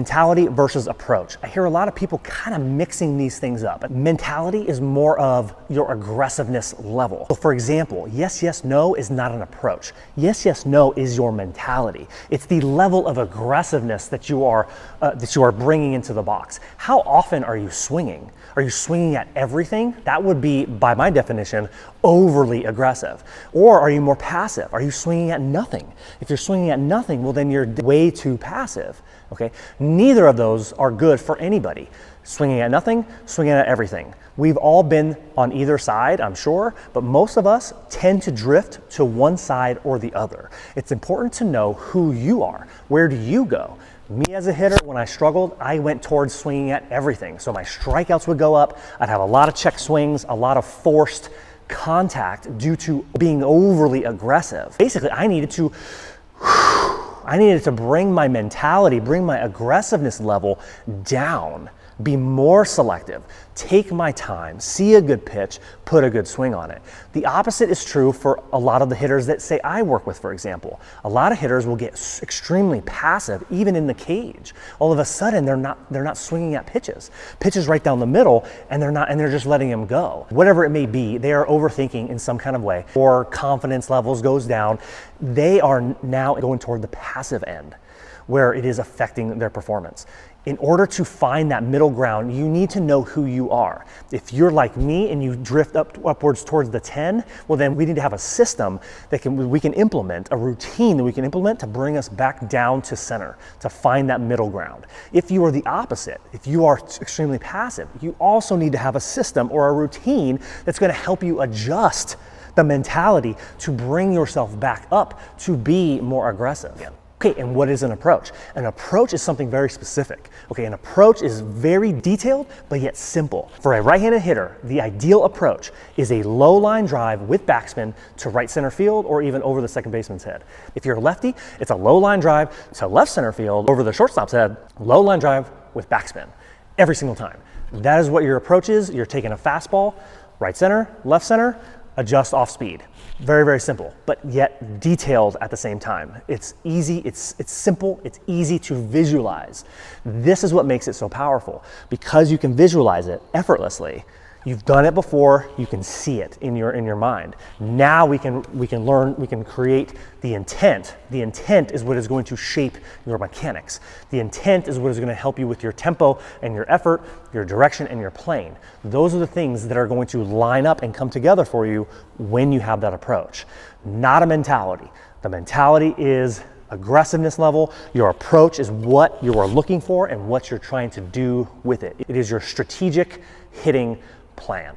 Mentality versus approach. I hear a lot of people kind of mixing these things up. Mentality is more of your aggressiveness level. So for example, yes, yes, no is not an approach. Yes, yes, no is your mentality. It's the level of aggressiveness that you are bringing into the box. How often are you swinging? Are you swinging at everything? That would be, by my definition, overly aggressive. Or are you more passive? Are you swinging at nothing? If you're swinging at nothing, well then you're way too passive. Okay, neither of those are good for anybody. Swinging at nothing, swinging at everything. We've all been on either side, I'm sure, but most of us tend to drift to one side or the other. It's important to know who you are. Where do you go? Me as a hitter, when I struggled, I went towards swinging at everything. So my strikeouts would go up. I'd have a lot of check swings, a lot of forced contact due to being overly aggressive. Basically, I needed to bring my mentality, bring my aggressiveness level down, be more selective, take my time, see a good pitch, put a good swing on it. The opposite is true for a lot of the hitters that say I work with, for example. A lot of hitters will get extremely passive, even in the cage. All of a sudden, they're not swinging at pitches right down the middle, and they're just letting them go. Whatever it may be, they are overthinking in some kind of way, or confidence levels goes down. They are now going toward the passive end, where it is affecting their performance. In order to find that middle ground, you need to know who you are. If you're like me and you drift upwards towards the 10, well then we need to have a system that we can implement, a routine that we can implement to bring us back down to center, to find that middle ground. If you are the opposite, if you are extremely passive, you also need to have a system or a routine that's going to help you adjust the mentality to bring yourself back up to be more aggressive again. Okay, and what is an approach? An approach is something very specific. Okay, an approach is very detailed, but yet simple. For a right-handed hitter, the ideal approach is a low line drive with backspin to right center field or even over the second baseman's head. If you're a lefty, it's a low line drive to left center field over the shortstop's head, low line drive with backspin every single time. That is what your approach is. You're taking a fastball, right center, left center, adjust off speed. Very, very simple, but yet detailed at the same time. It's easy, it's simple, it's easy to visualize. This is what makes it so powerful. Because you can visualize it effortlessly, you've done it before, you can see it in your mind. Now we can learn, we can create the intent. The intent is what is going to shape your mechanics. The intent is what is going to help you with your tempo and your effort, your direction and your plane. Those are the things that are going to line up and come together for you when you have that approach. Not a mentality. The mentality is aggressiveness level. Your approach is what you are looking for and what you're trying to do with it. It is your strategic hitting plan.